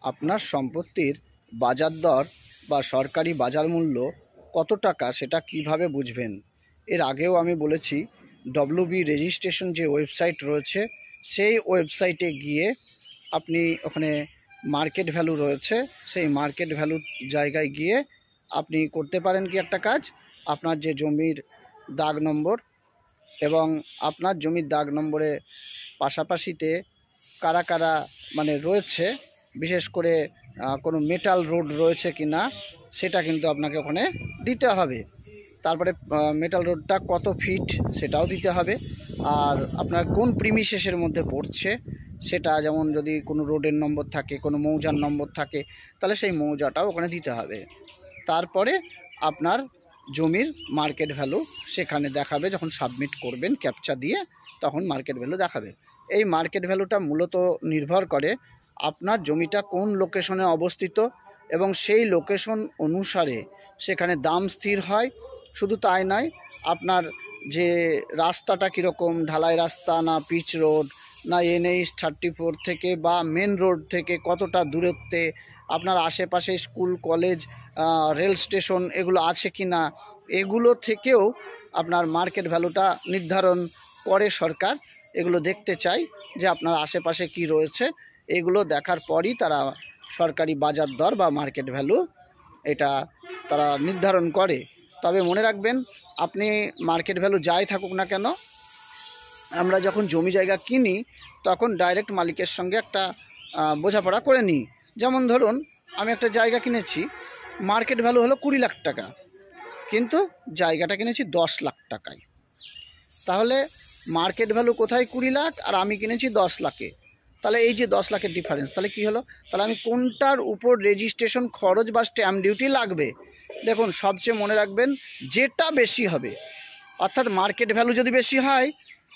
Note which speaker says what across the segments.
Speaker 1: আপনার সম্পত্তির বাজার দর বা সরকারি বাজার মূল্য কত টাকা সেটা কিভাবে বুঝবেন। এর আগেও আমি বলেছি, ডব্লিউবি রেজিস্ট্রেশন যে ওয়েবসাইট রয়েছে সেই ওয়েবসাইটে গিয়ে আপনি ওখানে মার্কেট ভ্যালু রয়েছে, সেই মার্কেট ভ্যালু জায়গায় গিয়ে আপনি করতে পারেন কি একটা কাজ, আপনার যে জমির দাগ নম্বর এবং আপনার জমির দাগ নম্বরে পাশাপাশিতে কারা কারা মানে রয়েছে, বিশেষ করে কোনো মেটাল রোড রয়েছে কি না সেটা কিন্তু আপনাকে ওখানে দিতে হবে। তারপরে মেটাল রোডটা কত ফিট সেটাও দিতে হবে। আর আপনার কোন প্রিমিসেসের মধ্যে পড়ছে সেটা, যেমন যদি কোনো রোডের নম্বর থাকে, কোনো মৌজার নম্বর থাকে, তাহলে সেই মৌজাটাও ওখানে দিতে হবে। তারপরে আপনার জমির মার্কেট ভ্যালু সেখানে দেখাবে, যখন সাবমিট করবেন ক্যাপচা দিয়ে তখন মার্কেট ভ্যালু দেখাবে। এই মার্কেট ভ্যালুটা মূলত নির্ভর করে আপনার জমিটা কোন লোকেশনে অবস্থিত এবং সেই লোকেশন অনুসারে সেখানে দাম স্থির হয়। শুধু তাই নয়, আপনার যে রাস্তাটা কীরকম, ঢালাই রাস্তা না পিচ রোড না NH 34 থেকে বা মেন রোড থেকে কতটা দূরত্বে, আপনার আশেপাশে স্কুল কলেজ রেল স্টেশন এগুলো আছে কি না, এগুলো থেকেও আপনার মার্কেট ভ্যালুটা নির্ধারণ করে সরকার। এগুলো দেখতে চাই যে আপনার আশেপাশে কি রয়েছে, এগুলো দেখার পরই তারা সরকারি বাজার দর বা মার্কেট ভ্যালু এটা তারা নির্ধারণ করে। তবে মনে রাখবেন, আপনি মার্কেট ভ্যালু যাই থাকুক না কেন, আমরা যখন জমি জায়গা কিনি তখন ডাইরেক্ট মালিকের সঙ্গে একটা বোঝাপড়া করে নিই। যেমন ধরুন, আমি একটা জায়গা কিনেছি, মার্কেট ভ্যালু হলো 20 লাখ টাকা, কিন্তু জায়গাটা কিনেছি 10 লাখ টাকায়। তাহলে মার্কেট ভ্যালু কোথায় 20 লাখ আর আমি কিনেছি 10 লাখে, তাহলে এই যে 10 লাখের ডিফারেন্স, তাহলে কি হলো, তাহলে আমি কোনটার উপর রেজিস্ট্রেশন খরচ বা স্ট্যাম্প ডিউটি লাগবে। দেখুন, সবচেয়ে মনে রাখবেন যেটা বেশি হবে, অর্থাৎ মার্কেট ভ্যালু যদি বেশি হয়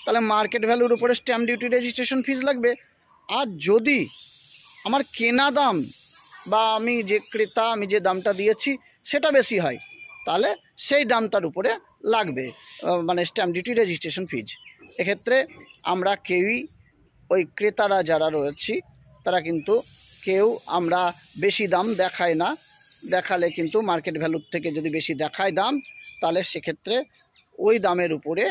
Speaker 1: তাহলে মার্কেট ভ্যালুর উপরে স্ট্যাম্প ডিউটি রেজিস্ট্রেশন ফিস লাগবে। আর যদি আমার কেনা দাম বা আমি যে ক্রেতা, আমি যে দামটা দিয়েছি সেটা বেশি হয়, তাহলে সেই দামটার উপরে লাগবে মানে স্ট্যাম্প ডিউটি রেজিস্ট্রেশন ফিজ। এক্ষেত্রে আমরা কেউই, ওই ক্রেতারা যারা রয়েছি তারা কিন্তু কেউ আমরা বেশি দাম দেখায় না। দেখালে কিন্তু মার্কেট ভ্যালুর থেকে যদি বেশি দেখায় দাম, তাহলে সেক্ষেত্রে ওই দামের উপরে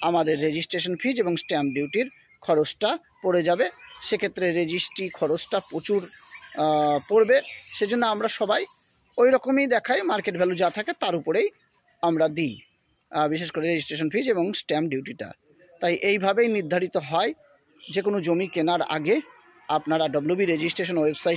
Speaker 1: আমাদের রেজিস্ট্রেশন ফিজ এবং স্ট্যাম্প ডিউটির খরচটা পড়ে যাবে। সেক্ষেত্রে রেজিস্ট্রি খরচটা প্রচুর পড়বে। সেজন্য আমরা সবাই ওই রকমই দেখাই, মার্কেট ভ্যালু যা থাকে তার উপরেই আমরা দিই, বিশেষ করে রেজিস্ট্রেশন ফিজ এবং স্ট্যাম্প ডিউটিটা। তাই এইভাবেই নির্ধারিত হয়। যে কোনো জমি কেনার আগে আপনারা ডব্লিউবি রেজিস্ট্রেশন ওয়েবসাইট